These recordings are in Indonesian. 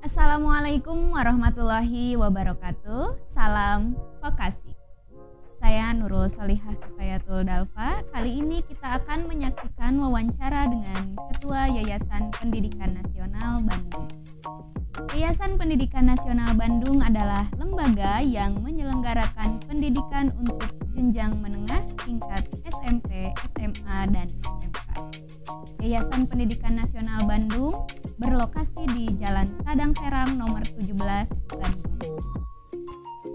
Assalamualaikum warahmatullahi wabarakatuh. Salam vokasi. Saya Nurul Solihah Kifayatul Dalfa. Kali ini kita akan menyaksikan wawancara dengan Ketua Yayasan Pendidikan Nasional Bandung. Yayasan Pendidikan Nasional Bandung adalah lembaga yang menyelenggarakan pendidikan untuk jenjang menengah tingkat SMP, SMA, dan SMK. Yayasan Pendidikan Nasional Bandung berlokasi di Jalan Sadang Serang nomor 17, Bandung.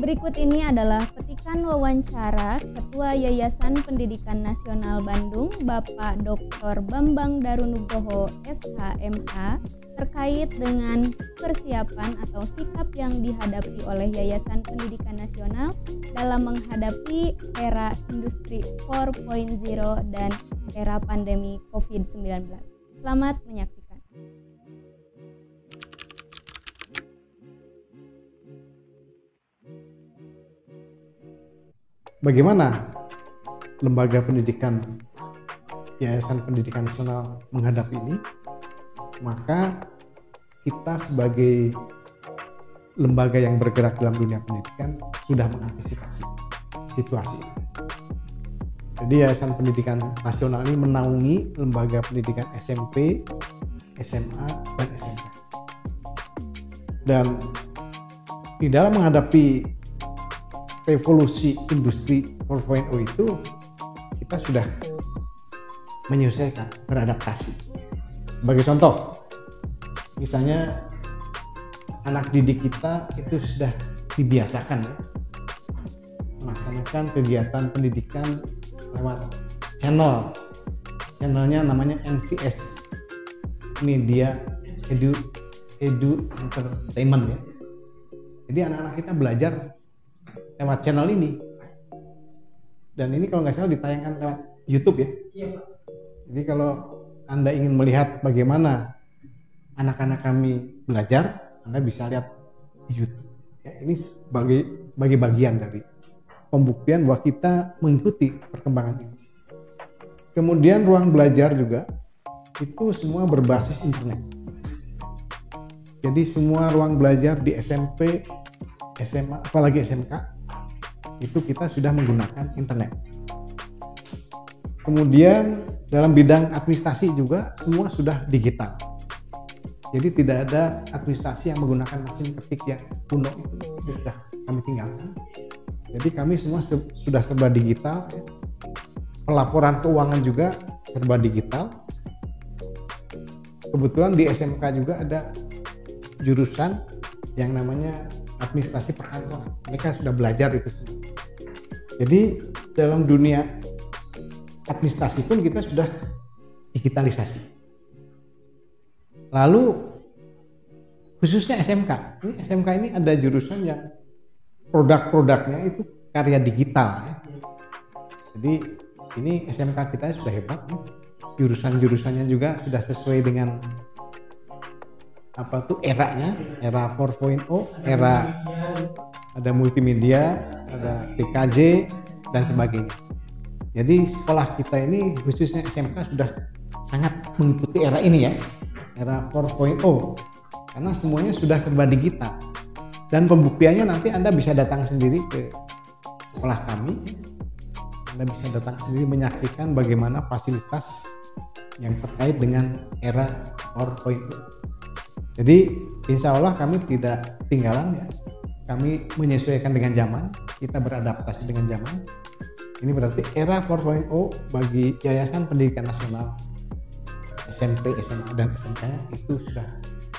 Berikut ini adalah petikan wawancara Ketua Yayasan Pendidikan Nasional Bandung, Bapak Dr. Bambang Darunugroho, SHMH, terkait dengan persiapan atau sikap yang dihadapi oleh Yayasan Pendidikan Nasional dalam menghadapi era industri 4.0 dan era pandemi COVID-19. Selamat menyaksikan. Bagaimana lembaga pendidikan Yayasan Pendidikan Nasional menghadapi ini? Maka kita sebagai lembaga yang bergerak dalam dunia pendidikan sudah mengantisipasi situasi ini. Jadi Yayasan Pendidikan Nasional ini menaungi lembaga pendidikan SMP, SMA, dan SMK. Dan di dalam menghadapi revolusi industri 4.0 itu kita sudah menyesuaikan, beradaptasi. Sebagai contoh, misalnya anak didik kita itu sudah dibiasakan ya, melaksanakan kegiatan pendidikan lewat channelnya namanya NVS, Media Edu Entertainment ya. Jadi anak-anak kita belajar lewat channel ini, dan ini kalau nggak salah ditayangkan lewat YouTube ya. Iya, Pak. Jadi kalau Anda ingin melihat bagaimana anak-anak kami belajar, Anda bisa lihat di YouTube. Ya, ini sebagai bagian dari pembuktian bahwa kita mengikuti perkembangan ini. Kemudian ruang belajar juga itu semua berbasis internet. Jadi semua ruang belajar di SMP, SMA, apalagi SMK itu kita sudah menggunakan internet. Kemudian dalam bidang administrasi juga semua sudah digital. Jadi tidak ada administrasi yang menggunakan mesin ketik yang kuno, itu sudah kami tinggalkan. Jadi kami semua sudah serba digital. Pelaporan keuangan juga serba digital. Kebetulan di SMK juga ada jurusan yang namanya administrasi perkantoran. Mereka sudah belajar itu semua. Jadi dalam dunia administrasi pun kita sudah digitalisasi. Lalu khususnya SMK. SMK ini ada jurusan yang produk-produknya itu karya digital ya. Jadi ini SMK kita sudah hebat ya. Jurusan-jurusannya juga sudah sesuai dengan eranya, era 4.0, era ada multimedia, ada TKJ dan sebagainya. Jadi sekolah kita ini khususnya SMK sudah sangat mengikuti era ini ya, era 4.0, karena semuanya sudah serba digital. Dan pembuktiannya nanti Anda bisa datang sendiri ke sekolah kami. Anda bisa datang sendiri menyaksikan bagaimana fasilitas yang terkait dengan era 4.0. Jadi insya Allah kami tidak ketinggalan ya. Kami menyesuaikan dengan zaman, kita beradaptasi dengan zaman. Ini berarti era 4.0 bagi Yayasan Pendidikan Nasional SMP, SMA, dan SMK itu sudah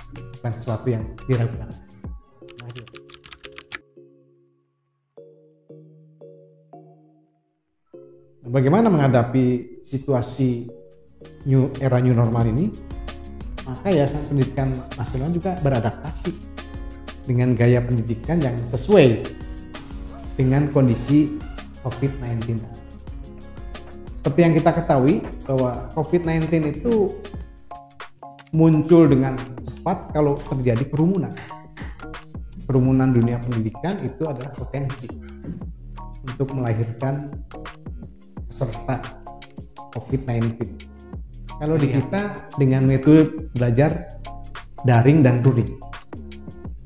bukan sesuatu yang diragukan. Bagaimana menghadapi situasi era new normal ini? Maka Yayasan Pendidikan Nasional juga beradaptasi dengan gaya pendidikan yang sesuai dengan kondisi COVID-19. Seperti yang kita ketahui bahwa COVID-19 itu muncul dengan cepat kalau terjadi kerumunan. Kerumunan dunia pendidikan itu adalah potensi untuk melahirkan peserta COVID-19. Kalau di kita dengan metode belajar daring dan luring.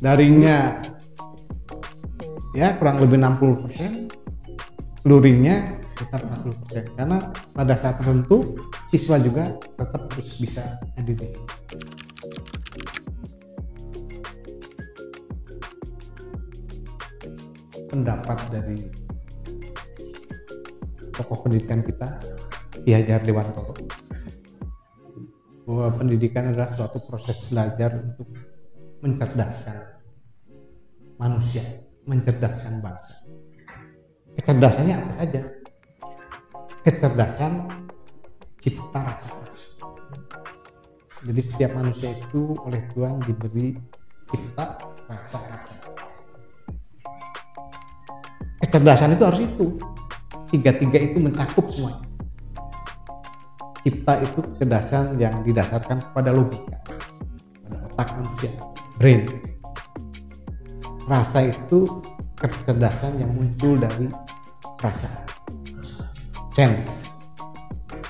daringnya ya kurang lebih 60%, luringnya sekitar 40%, karena pada saat tertentu siswa juga tetap harus bisa hadir. Pendapat dari tokoh pendidikan kita, Ki Hajar Dewantoro, bahwa pendidikan adalah suatu proses belajar untuk mencerdaskan manusia, mencerdaskan bangsa. Kecerdasannya apa saja? Kecerdasan cipta rasa. Jadi setiap manusia itu oleh Tuhan diberi cipta rasa. Kecerdasan itu harus itu. Tiga-tiga itu mencakup semuanya. Cipta itu kecerdasan yang didasarkan pada logika, pada otak manusia, brain. Rasa itu kecerdasan yang muncul dari rasa, sense.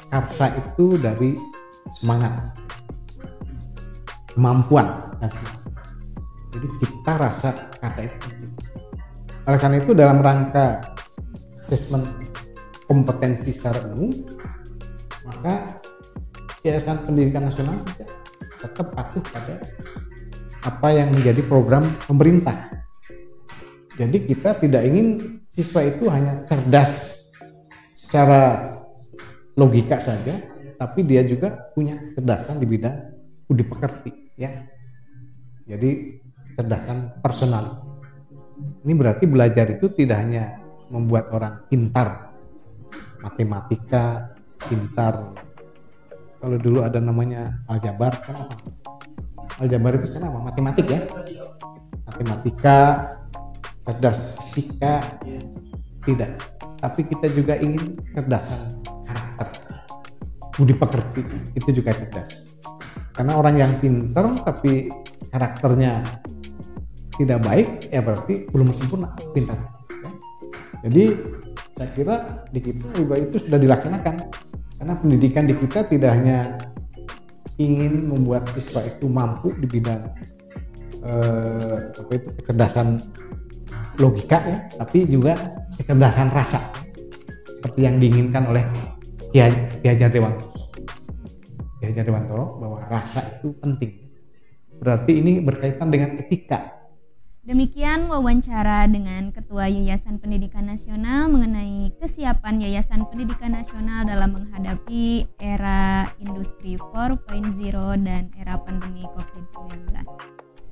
Karsa itu dari semangat, kemampuan. Jadi cipta rasa kata itu. Oleh karena itu dalam rangka asesmen kompetensi secara umum, maka Yayasan Pendidikan Nasional tetap patuh pada apa yang menjadi program pemerintah. Jadi kita tidak ingin siswa itu hanya cerdas secara logika saja, tapi dia juga punya kecerdasan di bidang budi pekerti, ya. Jadi kecerdasan personal. Ini berarti belajar itu tidak hanya membuat orang pintar matematika, pintar, kalau dulu ada namanya aljabar, kan apa? Aljabar itu kan apa? Matematik, ya. Matematika, cerdas fisika, tidak. Tapi kita juga ingin kecerdasan karakter, budi pekerti, itu juga cerdas. Karena orang yang pintar tapi karakternya tidak baik, ya berarti belum sempurna pintar. Ya. Jadi saya kira di kita juga itu sudah dilaksanakan, karena pendidikan di kita tidak hanya ingin membuat siswa itu mampu di bidang kecerdasan logika, ya, tapi juga kecerdasan rasa seperti yang diinginkan oleh Ki Hajar Dewantoro, bahwa rasa itu penting. Berarti ini berkaitan dengan etika. Demikian wawancara dengan Ketua Yayasan Pendidikan Nasional mengenai kesiapan Yayasan Pendidikan Nasional dalam menghadapi era industri 4.0 dan era pandemi COVID-19.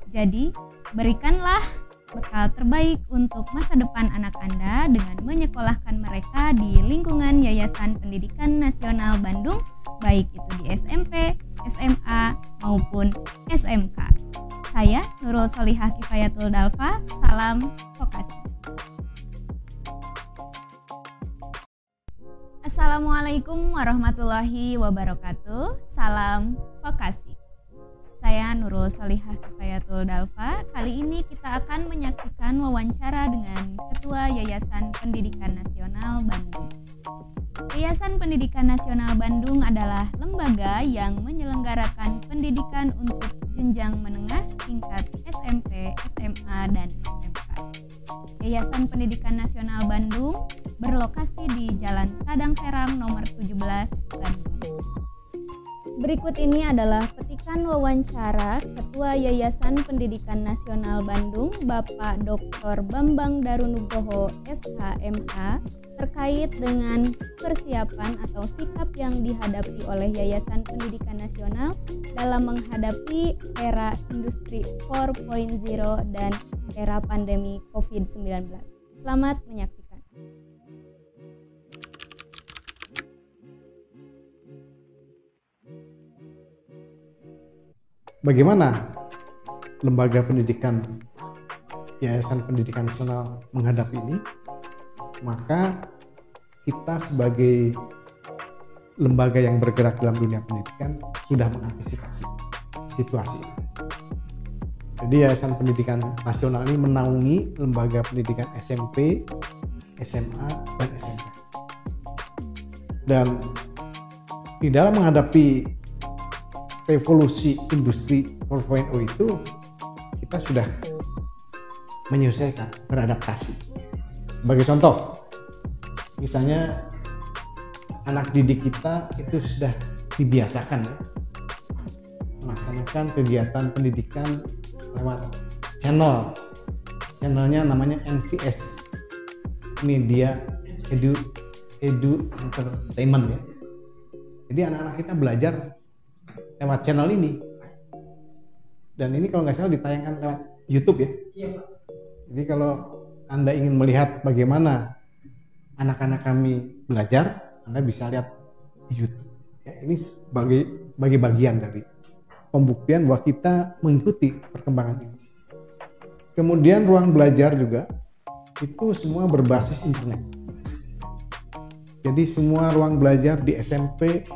Jadi, berikanlah bekal terbaik untuk masa depan anak Anda dengan menyekolahkan mereka di lingkungan Yayasan Pendidikan Nasional Bandung, baik itu di SMP, SMA, maupun SMK. Saya Nurul Solihah Kifayatul Dalfa, salam vokasi. Assalamualaikum warahmatullahi wabarakatuh, salam vokasi. Saya Nurul Solihah Kifayatul Dalfa. Kali ini kita akan menyaksikan wawancara dengan Ketua Yayasan Pendidikan Nasional Bandung. Yayasan Pendidikan Nasional Bandung adalah lembaga yang menyelenggarakan pendidikan untuk jenjang menengah tingkat SMP, SMA, dan SMK. Yayasan Pendidikan Nasional Bandung berlokasi di Jalan Sadang Serang nomor 17, Bandung. Berikut ini adalah petikan wawancara Ketua Yayasan Pendidikan Nasional Bandung, Bapak Dr. Bambang Darunugroho, SHMH, terkait dengan persiapan atau sikap yang dihadapi oleh Yayasan Pendidikan Nasional dalam menghadapi era industri 4.0 dan era pandemi COVID-19. Selamat menyaksikan. Bagaimana lembaga pendidikan Yayasan Pendidikan Nasional menghadapi ini? Maka kita sebagai lembaga yang bergerak dalam dunia pendidikan sudah mengantisipasi situasi. Jadi Yayasan Pendidikan Nasional ini menaungi lembaga pendidikan SMP, SMA, dan SMK. Dan di dalam menghadapi revolusi industri 4.0 itu, kita sudah menyesuaikan, beradaptasi. Sebagai contoh, misalnya anak didik kita itu sudah dibiasakan ya, melaksanakan kegiatan pendidikan lewat channelnya namanya NVS, Media Edu Entertainment ya. Jadi anak-anak kita belajar lewat channel ini, dan ini kalau nggak salah ditayangkan lewat YouTube ya. Jadi kalau Anda ingin melihat bagaimana anak-anak kami belajar, Anda bisa lihat di YouTube ya. Ini sebagai bagian dari pembuktian bahwa kita mengikuti perkembangan ini. Kemudian ruang belajar juga itu semua berbasis internet. Jadi semua ruang belajar di SMP,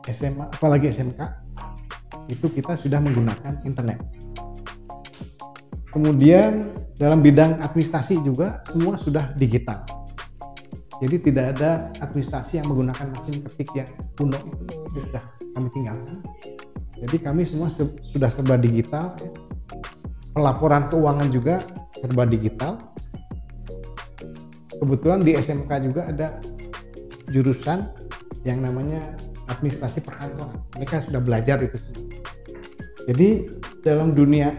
SMA, apalagi SMK itu kita sudah menggunakan internet. Kemudian dalam bidang administrasi juga semua sudah digital. Jadi tidak ada administrasi yang menggunakan mesin ketik yang kuno, itu sudah kami tinggalkan. Jadi kami semua sudah serba digital. Pelaporan keuangan juga serba digital. Kebetulan di SMK juga ada jurusan yang namanya administrasi perkantoran. Mereka sudah belajar itu semua. Jadi dalam dunia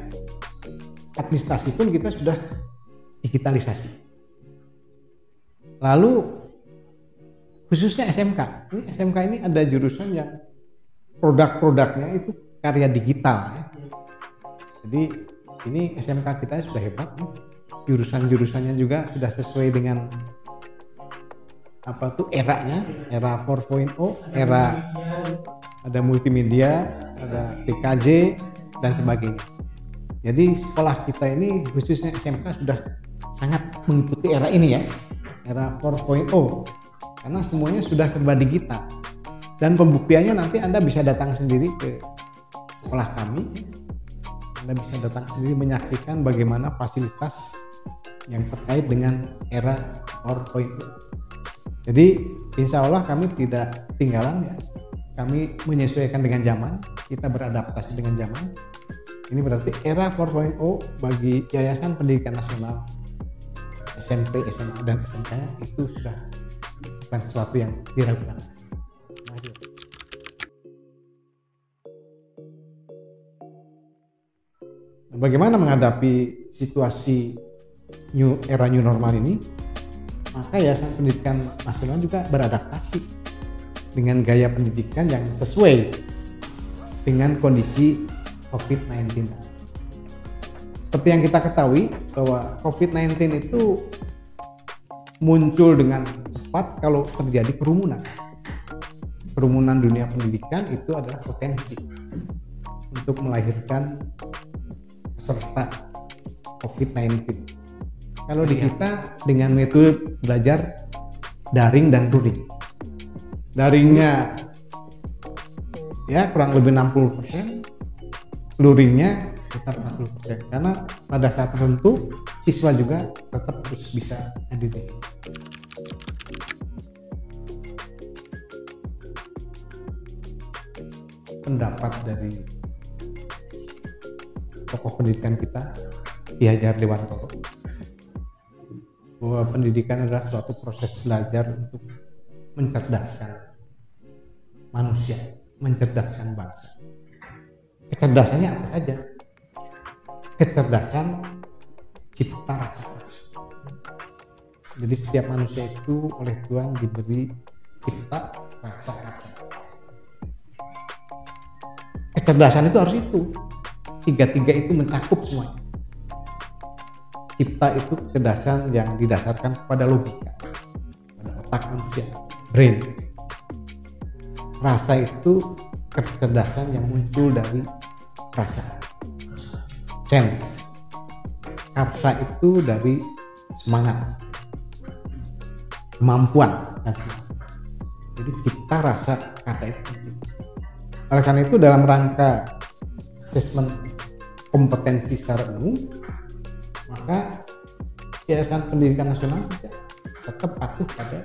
administrasi pun kita sudah digitalisasi. Lalu khususnya SMK. Ini SMK ini ada jurusan yang produk-produknya itu karya digital ya. Jadi ini SMK kita sudah hebat nih. Jurusan-jurusannya juga sudah sesuai dengan eranya, era 4.0, era ada multimedia, ada TKJ dan sebagainya. Jadi sekolah kita ini khususnya SMK sudah sangat mengikuti era ini ya, era 4.0, karena semuanya sudah serba digital. Dan pembuktiannya nanti Anda bisa datang sendiri ke sekolah kami. Anda bisa datang sendiri menyaksikan bagaimana fasilitas yang terkait dengan era 4.0. Jadi insya Allah kami tidak ketinggalan ya. Kami menyesuaikan dengan zaman, kita beradaptasi dengan zaman. Ini berarti era 4.0 bagi Yayasan Pendidikan Nasional SMP, SMA, dan SMK itu sudah bukan sesuatu yang diragukan. Bagaimana menghadapi situasi era new normal ini? Maka Yayasan Pendidikan Nasional juga beradaptasi dengan gaya pendidikan yang sesuai dengan kondisi COVID-19. Seperti yang kita ketahui bahwa COVID-19 itu muncul dengan cepat kalau terjadi kerumunan. Kerumunan dunia pendidikan itu adalah potensi untuk melahirkan peserta COVID-19. Kalau di kita dengan metode belajar daring dan luring. Daringnya ya kurang lebih 60%, luringnya sekitar 40%. Karena pada saat tertentu siswa juga tetap harus bisa hadir. Pendapat dari tokoh pendidikan kita, Ki Hajar Dewantoro, bahwa pendidikan adalah suatu proses belajar untuk mencerdaskan manusia, mencerdaskan bangsa. Kecerdasannya apa saja? Kecerdasan cipta rasa. Jadi setiap manusia itu oleh Tuhan diberi cipta rasa. Kecerdasan itu harus itu. Tiga-tiga itu mencakup semuanya. Cipta itu kecerdasan yang didasarkan kepada logika, pada otak manusia, brain. Rasa itu kecerdasan yang muncul dari rasa, sense. Karsa itu dari semangat, kemampuan. Jadi cipta rasa kata itu. Oleh karena itu dalam rangka asesmen kompetensi secara umum, maka Yayasan Pendidikan Nasional tetap patuh pada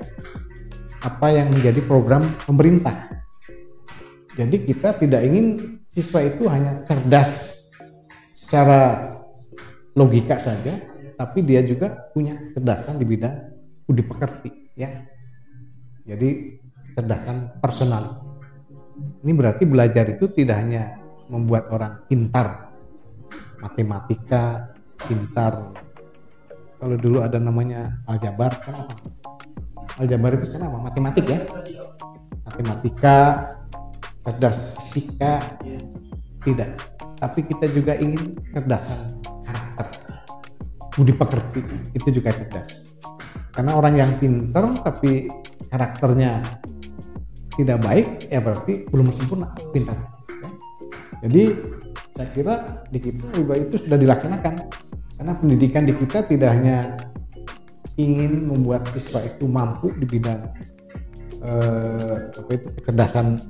apa yang menjadi program pemerintah. Jadi kita tidak ingin siswa itu hanya cerdas secara logika saja, tapi dia juga punya kecerdasan di bidang budi pekerti ya. Jadi kecerdasan personal. Ini berarti belajar itu tidak hanya membuat orang pintar matematika, pintar, kalau dulu ada namanya aljabar, kan apa? Aljabar itu kan apa? Matematik ya, matematika, cerdas fisika, tidak. Tapi kita juga ingin kecerdasan karakter, budi pekerti, itu juga cerdas. Karena orang yang pintar tapi karakternya tidak baik, ya berarti belum sempurna pintar. Ya. Jadi saya kira di kita itu sudah dilaksanakan, karena pendidikan di kita tidak hanya ingin membuat siswa itu mampu di bidang kecerdasan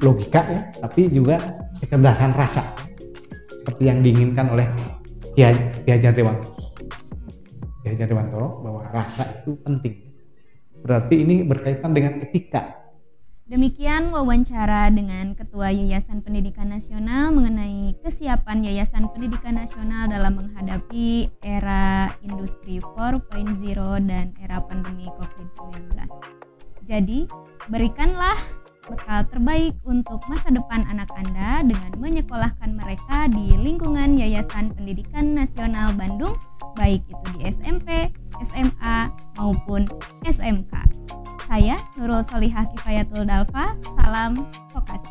logika ya, tapi juga kecerdasan rasa seperti yang diinginkan oleh Ki Hajar Dewantoro bahwa rasa itu penting. Berarti ini berkaitan dengan etika. Demikian wawancara dengan Ketua Yayasan Pendidikan Nasional mengenai kesiapan Yayasan Pendidikan Nasional dalam menghadapi era Industri 4.0 dan era pandemi COVID-19. Jadi, berikanlah bekal terbaik untuk masa depan anak Anda dengan menyekolahkan mereka di lingkungan Yayasan Pendidikan Nasional Bandung, baik itu di SMP, SMA, maupun SMK. Saya Nurul Solihah Kifayatul Dalfa, salam vokasi.